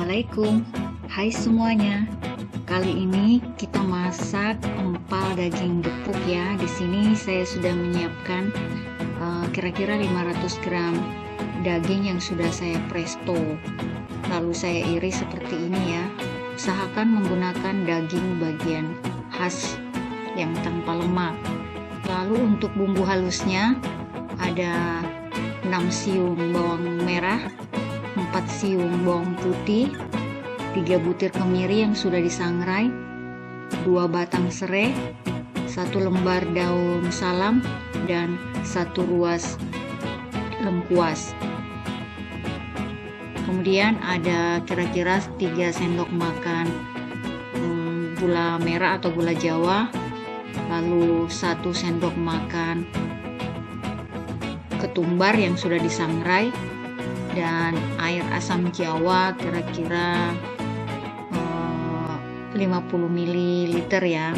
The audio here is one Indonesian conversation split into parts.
Assalamualaikum. Hai semuanya. Kali ini kita masak empal daging gepuk ya. Di sini saya sudah menyiapkan kira-kira 500 gram daging yang sudah saya presto. Lalu saya iris seperti ini ya. Usahakan menggunakan daging bagian khas yang tanpa lemak. Lalu untuk bumbu halusnya ada 6 siung bawang merah, 4 siung bawang putih, 3 butir kemiri yang sudah disangrai, 2 batang serai, 1 lembar daun salam, dan 1 ruas lengkuas. Kemudian ada kira-kira 3 sendok makan gula merah atau gula jawa, lalu 1 sendok makan ketumbar yang sudah disangrai, dan air asam jawa kira-kira 50 ml ya.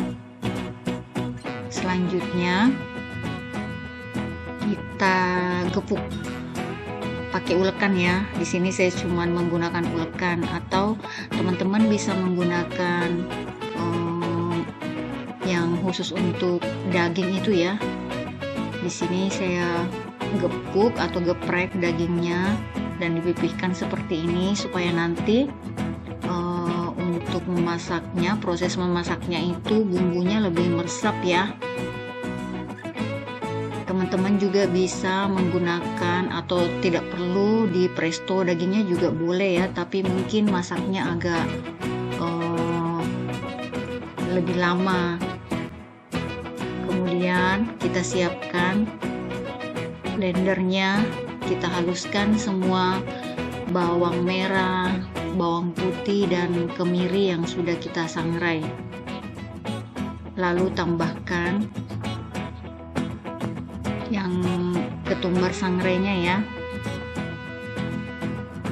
Selanjutnya kita gepuk pakai ulekan ya. Di sini saya cuma menggunakan ulekan, atau teman-teman bisa menggunakan yang khusus untuk daging itu ya. Di sini saya gepuk atau geprek dagingnya dan dipipihkan seperti ini supaya nanti untuk memasaknya, proses memasaknya itu bumbunya lebih meresap ya. Teman-teman juga bisa menggunakan atau tidak perlu di presto dagingnya juga boleh ya, tapi mungkin masaknya agak lebih lama. Kemudian kita siapkan blendernya, kita haluskan semua bawang merah, bawang putih, dan kemiri yang sudah kita sangrai. Lalu tambahkan yang ketumbar sangrainya ya,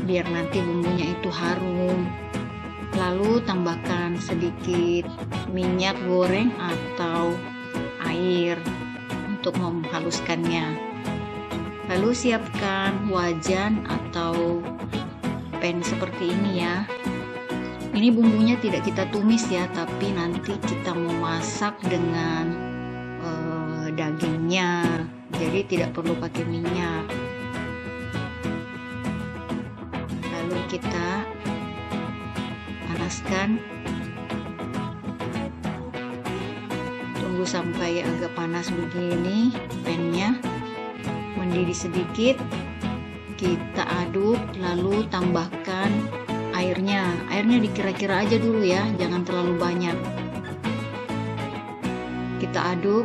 biar nanti bumbunya itu harum. Lalu tambahkan sedikit minyak goreng atau air untuk menghaluskannya. Lalu siapkan wajan atau pan seperti ini ya. Ini bumbunya tidak kita tumis ya, tapi nanti kita memasak dengan dagingnya, jadi tidak perlu pakai minyak. Lalu kita panaskan, tunggu sampai agak panas begini pannya, mendidih sedikit, kita aduk, lalu tambahkan airnya dikira-kira aja dulu ya, jangan terlalu banyak. Kita aduk,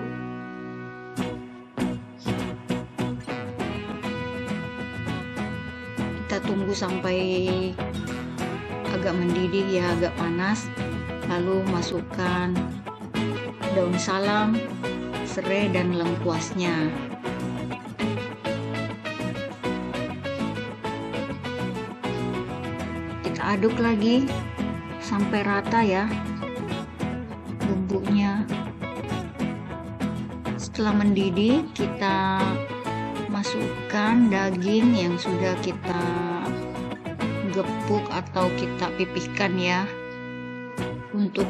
kita tunggu sampai agak mendidih ya, agak panas. Lalu masukkan daun salam, serai, dan lengkuasnya. Kita aduk lagi sampai rata ya bumbunya. Setelah mendidih, kita masukkan daging yang sudah kita gepuk atau kita pipihkan ya. Untuk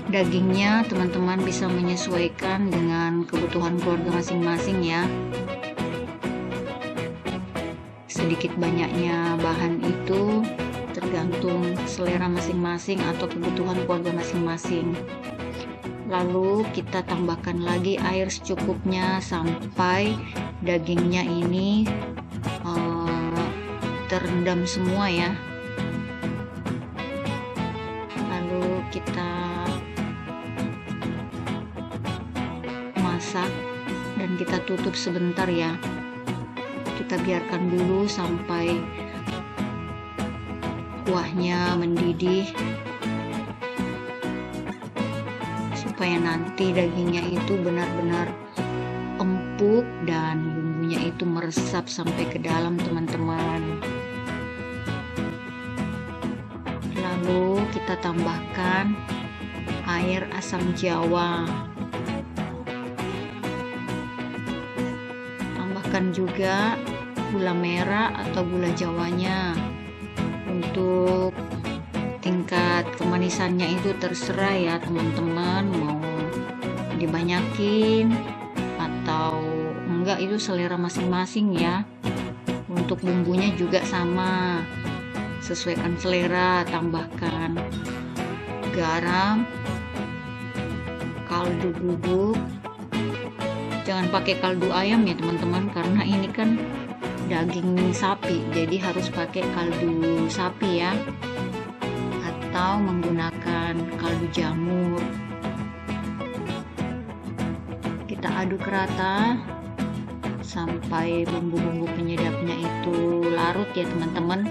dagingnya teman-teman bisa menyesuaikan dengan kebutuhan keluarga masing-masing ya. Sedikit banyaknya bahan itu tergantung selera masing-masing atau kebutuhan keluarga masing-masing. Lalu kita tambahkan lagi air secukupnya sampai dagingnya ini terendam semua ya. Lalu kita masak dan kita tutup sebentar ya. Kita biarkan dulu sampai kuahnya mendidih, supaya nanti dagingnya itu benar-benar empuk dan bumbunya itu meresap sampai ke dalam teman-teman. Lalu kita tambahkan air asam jawa, tambahkan juga gula merah atau gula jawanya. Untuk tingkat kemanisannya itu terserah ya teman-teman, mau dibanyakin atau enggak, itu selera masing-masing ya. Untuk bumbunya juga sama, sesuaikan selera, tambahkan garam, kaldu bubuk. Jangan pakai kaldu ayam ya teman-teman, karena ini kan daging sapi, jadi harus pakai kaldu sapi ya, atau menggunakan kaldu jamur. Kita aduk rata sampai bumbu-bumbu penyedapnya itu larut ya teman-teman.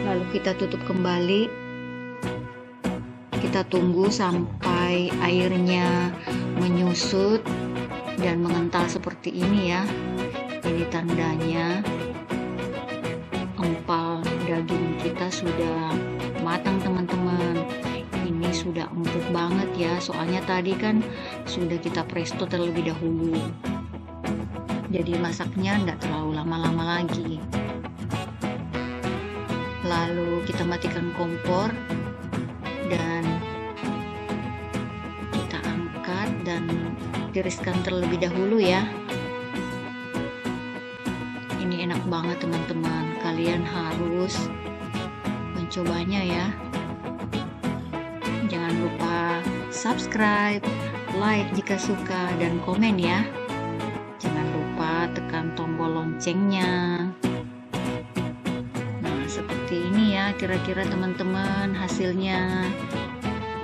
Lalu kita tutup kembali, kita tunggu sampai airnya menyusut dan mengental seperti ini ya. Ini tandanya empal daging kita sudah matang teman-teman. Ini sudah empuk banget ya, soalnya tadi kan sudah kita presto terlebih dahulu, jadi masaknya enggak terlalu lama-lama lagi. Lalu kita matikan kompor dan kita angkat dan tiriskan terlebih dahulu ya. Ini enak banget teman-teman, kalian harus mencobanya ya. Jangan lupa subscribe, like jika suka, dan komen ya. Jangan lupa tekan tombol loncengnya. Nah, seperti ini ya kira-kira teman-teman hasilnya.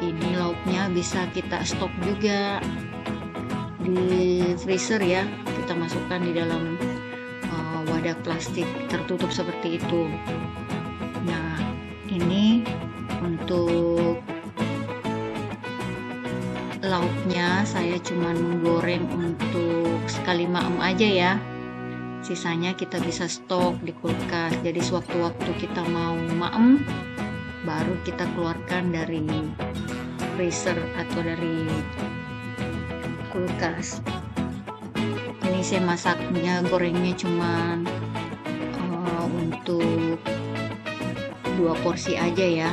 Ini lauknya bisa kita stok juga di freezer ya. Kita masukkan di dalam wadah plastik tertutup seperti itu. Nah, ini untuk lauknya saya cuma menggoreng untuk sekali maem aja ya. Sisanya kita bisa stok di kulkas. Jadi sewaktu-waktu kita mau maem, baru kita keluarkan dari freezer atau dari kulkas. Ini saya masaknya, gorengnya cuma untuk 2 porsi aja ya.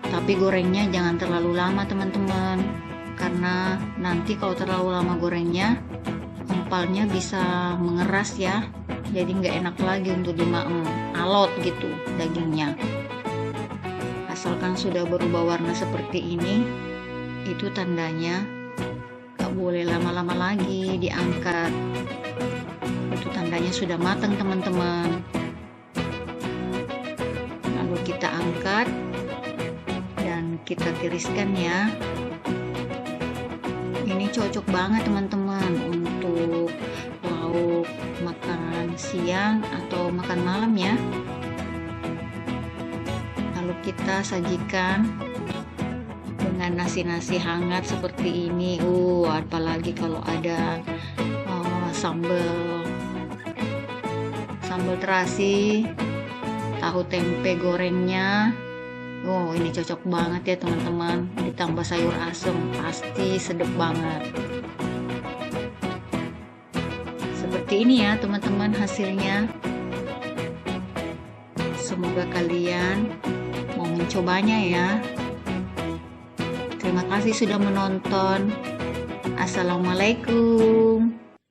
Tapi gorengnya jangan terlalu lama teman-teman, karena nanti kalau terlalu lama gorengnya, empalnya bisa mengeras ya, jadi nggak enak lagi untuk dimaem, alot gitu dagingnya. Asalkan sudah berubah warna seperti ini, itu tandanya nggak boleh lama-lama lagi diangkat, itu tandanya sudah matang teman-teman. Lalu kita angkat dan kita tiriskan ya. Ini cocok banget teman-teman untuk lauk makan siang atau makan malam ya. Lalu kita sajikan dengan nasi-nasi hangat seperti ini. Apalagi kalau ada sambal terasi, tahu tempe gorengnya. Ini cocok banget ya teman-teman, ditambah sayur asem, pasti sedap banget. Seperti ini ya teman-teman hasilnya. Semoga kalian mau mencobanya ya. Terima kasih sudah menonton. Assalamualaikum.